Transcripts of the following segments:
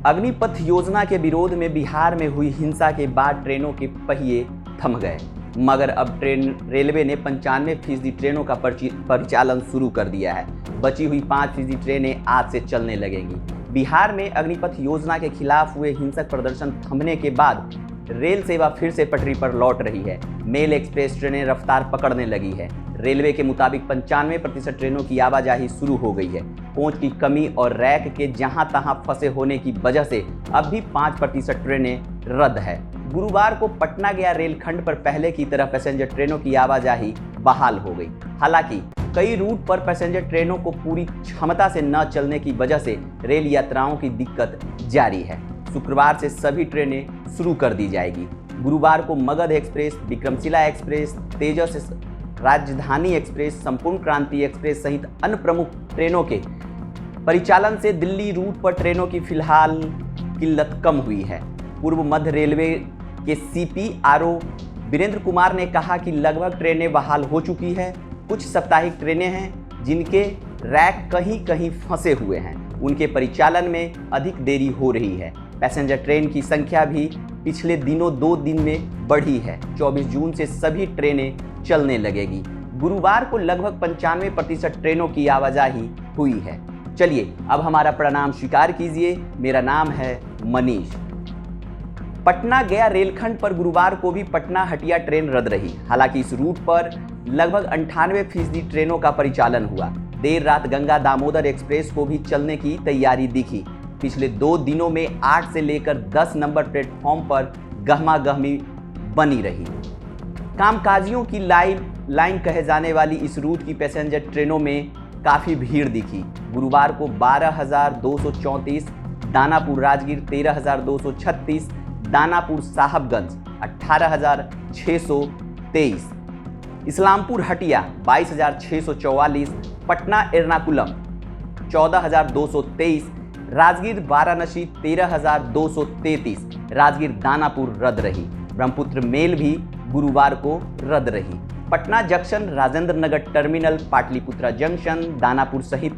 अग्निपथ योजना के विरोध में बिहार में हुई हिंसा के बाद ट्रेनों के पहिए थम गए, मगर अब रेलवे ने 95% ट्रेनों का परिचालन शुरू कर दिया है। बची हुई 5% ट्रेनें आज से चलने लगेंगी। बिहार में अग्निपथ योजना के खिलाफ हुए हिंसक प्रदर्शन थमने के बाद रेल सेवा फिर से पटरी पर लौट रही है। मेल एक्सप्रेस ट्रेनें रफ्तार पकड़ने लगी है। रेलवे के मुताबिक 95% ट्रेनों की आवाजाही शुरू हो गई है। कोच की कमी और रैक के जहां तहां फंसे होने की वजह से अब भी 5% ट्रेनें रद्द है। गुरुवार को पटना गया रेलखंड पर पहले की तरह पैसेंजर ट्रेनों की आवाजाही बहाल हो गई। हालांकि कई रूट पर पैसेंजर ट्रेनों को पूरी क्षमता से न चलने की वजह से रेल यात्राओं की दिक्कत जारी है। शुक्रवार से सभी ट्रेनें शुरू कर दी जाएगी। गुरुवार को मगध एक्सप्रेस, विक्रमशिला एक्सप्रेस, तेजस, राजधानी एक्सप्रेस, संपूर्ण क्रांति एक्सप्रेस सहित अन्य प्रमुख ट्रेनों के परिचालन से दिल्ली रूट पर ट्रेनों की फिलहाल किल्लत कम हुई है। पूर्व मध्य रेलवे के CPRO वीरेंद्र कुमार ने कहा कि लगभग ट्रेनें बहाल हो चुकी है। कुछ साप्ताहिक ट्रेनें हैं जिनके रैक कहीं कहीं फंसे हुए हैं, उनके परिचालन में अधिक देरी हो रही है। पैसेंजर ट्रेन की संख्या भी पिछले दिनों 2 दिन में बढ़ी है। 24 जून से सभी ट्रेनें चलने लगेगी। गुरुवार को लगभग 95% ट्रेनों की आवाजाही हुई है। चलिए अब हमारा प्रणाम स्वीकार कीजिए। मेरा नाम है मनीष। पटना गया रेलखंड पर गुरुवार को भी पटना हटिया ट्रेन रद्द रही। हालांकि इस रूट पर लगभग 98% ट्रेनों का परिचालन हुआ। देर रात गंगा दामोदर एक्सप्रेस को भी चलने की तैयारी दिखी। पिछले 2 दिनों में 8 से लेकर 10 नंबर प्लेटफॉर्म पर गहमागहमी बनी रही। कामकाजियों की लाइन कहे जाने वाली इस रूट की पैसेंजर ट्रेनों में काफ़ी भीड़ दिखी। गुरुवार को 12,234, दानापुर राजगीर 13,236, दानापुर साहबगंज 18,623, इस्लामपुर हटिया 22,644, पटना एर्नाकुलम 14,223, राजगीर वाराणसी 13,233, राजगीर दानापुर रद्द रही। ब्रह्मपुत्र मेल भी गुरुवार को रद्द रही। Patna junction, Rajendra Nagar terminal, Pataliputra junction, Danapur सहित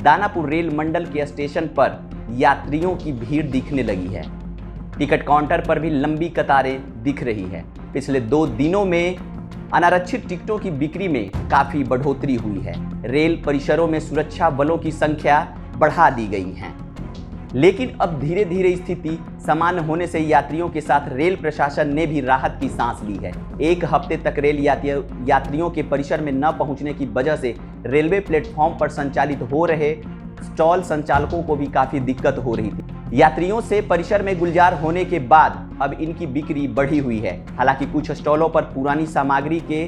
दानापुर रेल मंडल के स्टेशन पर यात्रियों की भीड़ दिखने लगी है। टिकट काउंटर पर भी लंबी कतारें दिख रही है। पिछले 2 दिनों में अनारक्षित टिकटों की बिक्री में काफ़ी बढ़ोतरी हुई है। रेल परिसरों में सुरक्षा बलों की संख्या बढ़ा दी गई है। लेकिन अब धीरे धीरे स्थिति सामान्य होने से यात्रियों के साथ रेल प्रशासन ने भी राहत की सांस ली है। 1 हफ्ते तक रेल यात्रियों के परिसर में न पहुंचने की वजह से रेलवे प्लेटफॉर्म पर संचालित हो रहे स्टॉल संचालकों को भी काफ़ी दिक्कत हो रही थी। यात्रियों से परिसर में गुलजार होने के बाद अब इनकी बिक्री बढ़ी हुई है। हालांकि कुछ स्टॉलों पर पुरानी सामग्री के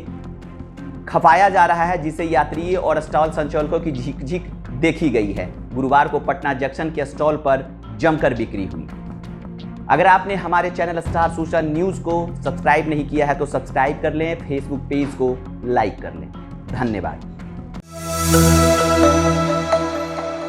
खपाया जा रहा है, जिससे यात्रियों और स्टॉल संचालकों की झिकझिक देखी गई है। गुरुवार को पटना जंक्शन के स्टॉल पर जमकर बिक्री हुई। अगर आपने हमारे चैनल स्टार सोशल न्यूज़ को सब्सक्राइब नहीं किया है तो सब्सक्राइब कर लें, फेसबुक पेज को लाइक कर लें। धन्यवाद।